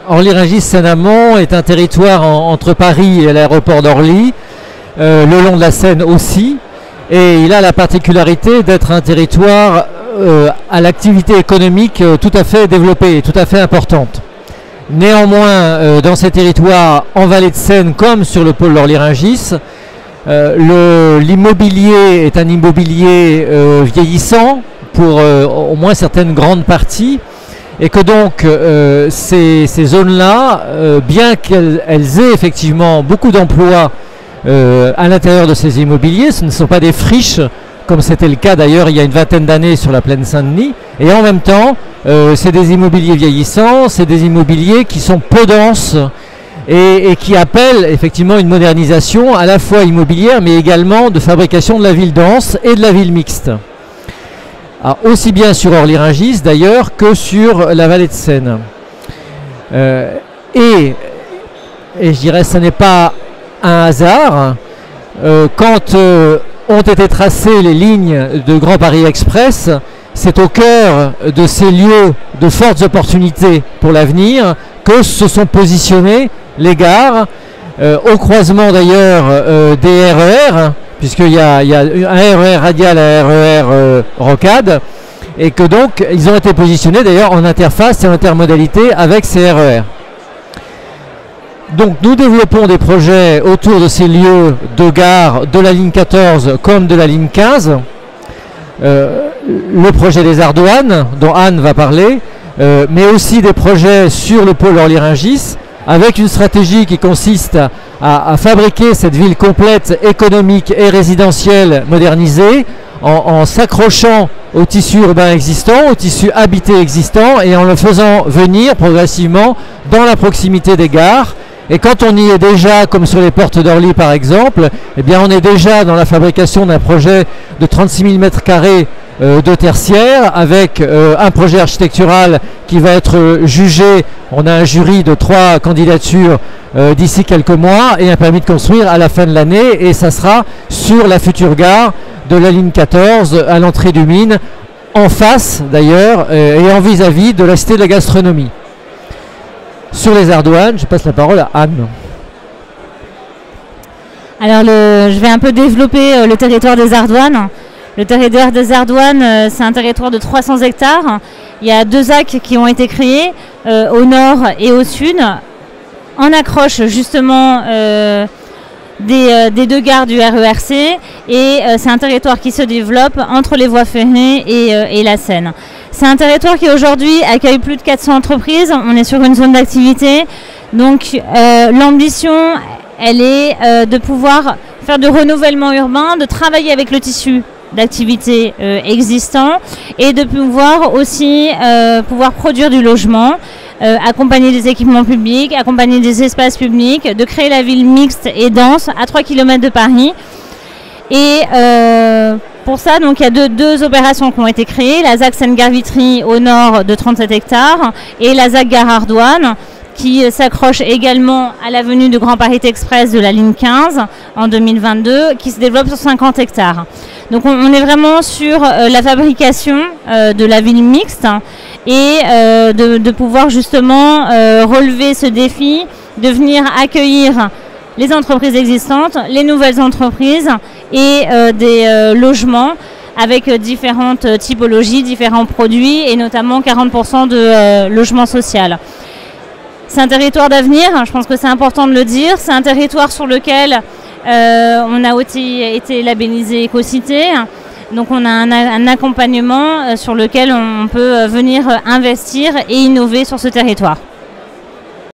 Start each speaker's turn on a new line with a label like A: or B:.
A: Orly-Rungis-Seine-Amont est un territoire entre Paris et l'aéroport d'Orly, le long de la Seine aussi, et il a la particularité d'être un territoire à l'activité économique tout à fait développée et tout à fait importante. Néanmoins, dans ces territoires, en vallée de Seine comme sur le pôle d'Orly-Rungis, l'immobilier est un immobilier vieillissant pour au moins certaines grandes parties, et que donc ces zones-là, bien qu'elles aient effectivement beaucoup d'emplois à l'intérieur de ces immobiliers, ce ne sont pas des friches, comme c'était le cas d'ailleurs il y a une vingtaine d'années sur la plaine Saint-Denis, et en même temps, c'est des immobiliers vieillissants, c'est des immobiliers qui sont peu denses, et qui appellent effectivement une modernisation à la fois immobilière, mais également de fabrication de la ville dense et de la ville mixte. Alors, aussi bien sur Orly-Rungis d'ailleurs que sur la vallée de Seine. Et je dirais ce n'est pas un hasard, quand ont été tracées les lignes de Grand Paris Express, c'est au cœur de ces lieux de fortes opportunités pour l'avenir que se sont positionnées les gares, au croisement d'ailleurs des RER, puisqu'il y a un RER radial et un RER rocade, et que donc ils ont été positionnés d'ailleurs en interface et en intermodalité avec ces RER. Donc nous développons des projets autour de ces lieux de gare de la ligne 14 comme de la ligne 15. Le projet des Ardoines, dont Anne va parler, mais aussi des projets sur le pôle Orly-Rungis, avec une stratégie qui consiste à fabriquer cette ville complète, économique et résidentielle modernisée, en s'accrochant au tissu urbain existant, au tissu habité existant, et en le faisant venir progressivement dans la proximité des gares. Et quand on y est déjà, comme sur les portes d'Orly par exemple, eh bien on est déjà dans la fabrication d'un projet de 36 000 m² de tertiaire, avec un projet architectural qui va être jugé. On a un jury de 3 candidatures d'ici quelques mois et un permis de construire à la fin de l'année, et ça sera sur la future gare de la ligne 14 à l'entrée du Mine, en face d'ailleurs et en vis-à-vis de la Cité de la Gastronomie. Sur les Ardoines, je passe la parole à Anne.
B: Alors je vais un peu développer le territoire des Ardoines. Le territoire des Ardoines, c'est un territoire de 300 hectares. Il y a 2 axes qui ont été créés au nord et au sud, en accroche justement des 2 gares du RERC, et c'est un territoire qui se développe entre les voies ferrées et la Seine. C'est un territoire qui aujourd'hui accueille plus de 400 entreprises. On est sur une zone d'activité, donc l'ambition, elle est de pouvoir faire du renouvellement urbain, de travailler avec le tissu d'activité existant, et de pouvoir aussi pouvoir produire du logement, accompagner des équipements publics, accompagner des espaces publics, de créer la ville mixte et dense à 3 km de Paris. Et pour ça, donc, il y a deux opérations qui ont été créées, la ZAC Seine-Gare-Vitry au nord de 37 hectares et la ZAC Gare Ardoine, qui s'accroche également à l'avenue de Grand Paris Express de la ligne 15 en 2022, qui se développe sur 50 hectares. Donc on est vraiment sur la fabrication de la ville mixte, et de pouvoir justement relever ce défi, de venir accueillir les entreprises existantes, les nouvelles entreprises et des logements avec différentes typologies, différents produits, et notamment 40% de logements sociaux. C'est un territoire d'avenir, je pense que c'est important de le dire. C'est un territoire sur lequel on a aussi été labellisé Écocité. Donc on a un accompagnement sur lequel on peut venir investir et innover sur ce territoire.